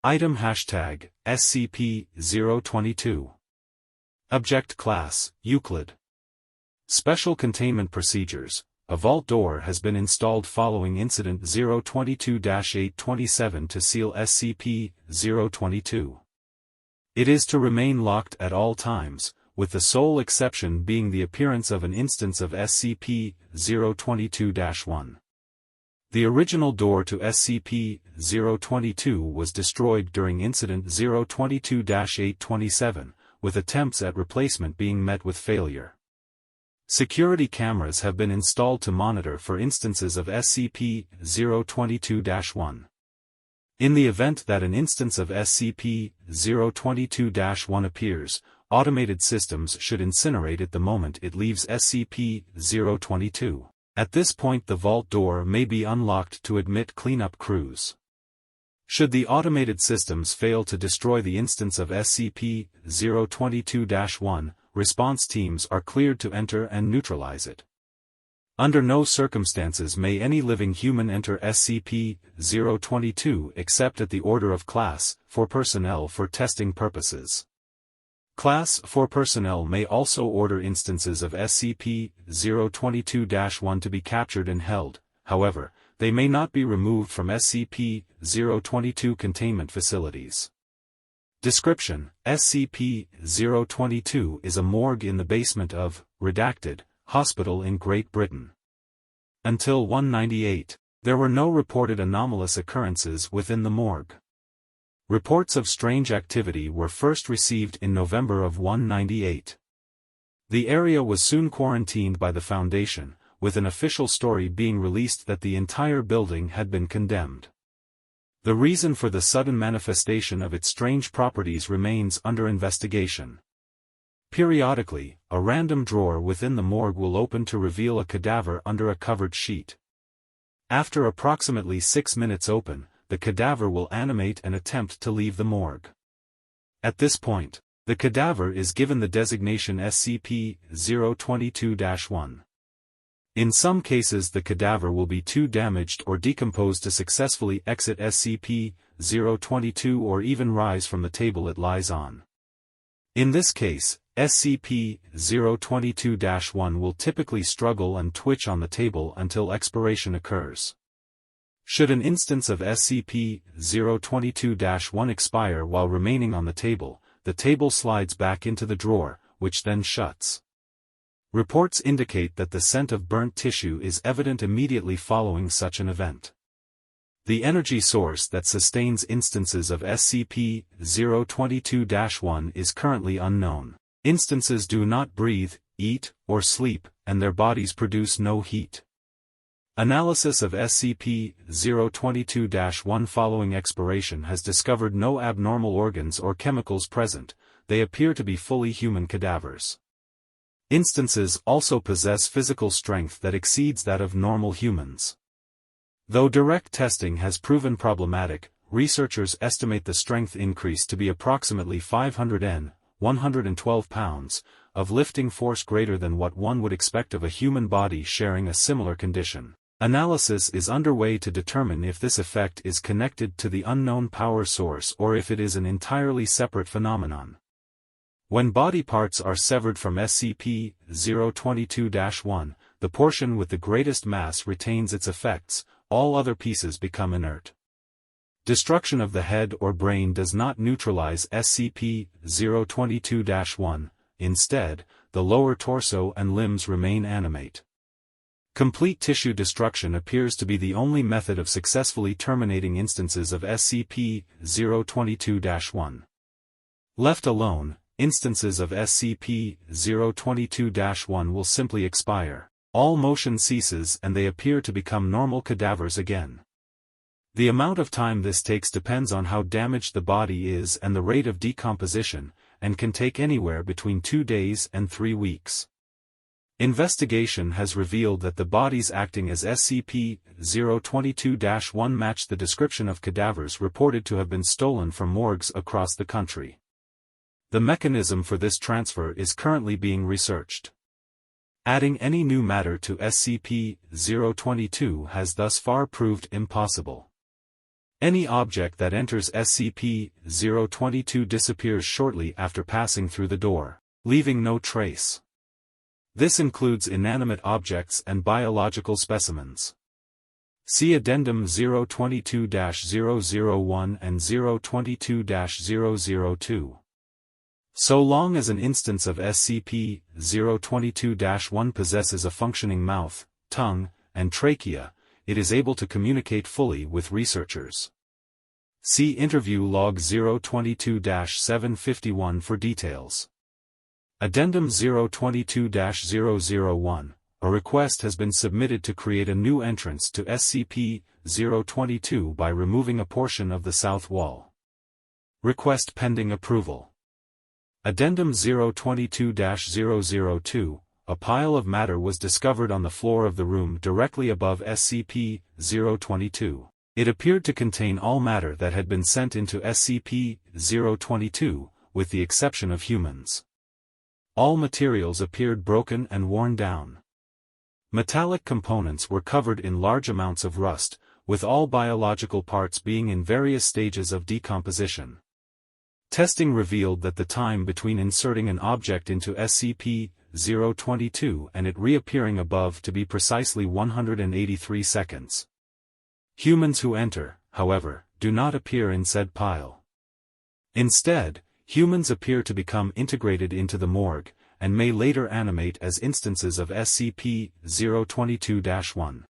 Item hashtag, SCP-022. Object Class, Euclid. Special Containment Procedures. A vault door has been installed following Incident 022-827 to seal SCP-022. It is to remain locked at all times, with the sole exception being the appearance of an instance of SCP-022-1. The original door to SCP-022 was destroyed during Incident 022-827, with attempts at replacement being met with failure. Security cameras have been installed to monitor for instances of SCP-022-1. In the event that an instance of SCP-022-1 appears, automated systems should incinerate it the moment it leaves SCP-022. At this point the vault door may be unlocked to admit cleanup crews. Should the automated systems fail to destroy the instance of SCP-022-1, response teams are cleared to enter and neutralize it. Under no circumstances may any living human enter SCP-022 except at the order of Class 4 personnel for testing purposes. Class 4 personnel may also order instances of SCP-022-1 to be captured and held, however, they may not be removed from SCP-022 containment facilities. Description: SCP-022 is a morgue in the basement of, redacted, hospital in Great Britain. Until 198, there were no reported anomalous occurrences within the morgue. Reports of strange activity were first received in November of 198. The area was soon quarantined by the Foundation, with an official story being released that the entire building had been condemned. The reason for the sudden manifestation of its strange properties remains under investigation. Periodically, a random drawer within the morgue will open to reveal a cadaver under a covered sheet. After approximately 6 minutes open, the cadaver will animate and attempt to leave the morgue. At this point, the cadaver is given the designation SCP-022-1. In some cases the cadaver will be too damaged or decomposed to successfully exit SCP-022 or even rise from the table it lies on. In this case, SCP-022-1 will typically struggle and twitch on the table until expiration occurs. Should an instance of SCP-022-1 expire while remaining on the table slides back into the drawer, which then shuts. Reports indicate that the scent of burnt tissue is evident immediately following such an event. The energy source that sustains instances of SCP-022-1 is currently unknown. Instances do not breathe, eat, or sleep, and their bodies produce no heat. Analysis of SCP-022-1 following expiration has discovered no abnormal organs or chemicals present, they appear to be fully human cadavers. Instances also possess physical strength that exceeds that of normal humans. Though direct testing has proven problematic, researchers estimate the strength increase to be approximately 500 N, 112 pounds, of lifting force greater than what one would expect of a human body sharing a similar condition. Analysis is underway to determine if this effect is connected to the unknown power source or if it is an entirely separate phenomenon. When body parts are severed from SCP-022-1, the portion with the greatest mass retains its effects, all other pieces become inert. Destruction of the head or brain does not neutralize SCP-022-1, instead, the lower torso and limbs remain animate. Complete tissue destruction appears to be the only method of successfully terminating instances of SCP-022-1. Left alone, instances of SCP-022-1 will simply expire. All motion ceases and they appear to become normal cadavers again. The amount of time this takes depends on how damaged the body is and the rate of decomposition, and can take anywhere between 2 days and 3 weeks. Investigation has revealed that the bodies acting as SCP-022-1 match the description of cadavers reported to have been stolen from morgues across the country. The mechanism for this transfer is currently being researched. Adding any new matter to SCP-022 has thus far proved impossible. Any object that enters SCP-022 disappears shortly after passing through the door, leaving no trace. This includes inanimate objects and biological specimens. See Addendum 022-001 and 022-002. So long as an instance of SCP-022-1 possesses a functioning mouth, tongue, and trachea, it is able to communicate fully with researchers. See Interview Log 022-751 for details. Addendum 022-001, a request has been submitted to create a new entrance to SCP-022 by removing a portion of the south wall. Request pending approval. Addendum 022-002, a pile of matter was discovered on the floor of the room directly above SCP-022. It appeared to contain all matter that had been sent into SCP-022, with the exception of humans. All materials appeared broken and worn down. Metallic components were covered in large amounts of rust, with all biological parts being in various stages of decomposition. Testing revealed that the time between inserting an object into SCP-022 and it reappearing above to be precisely 183 seconds. Humans who enter, however, do not appear in said pile. Instead, humans appear to become integrated into the morgue, and may later animate as instances of SCP-022-1.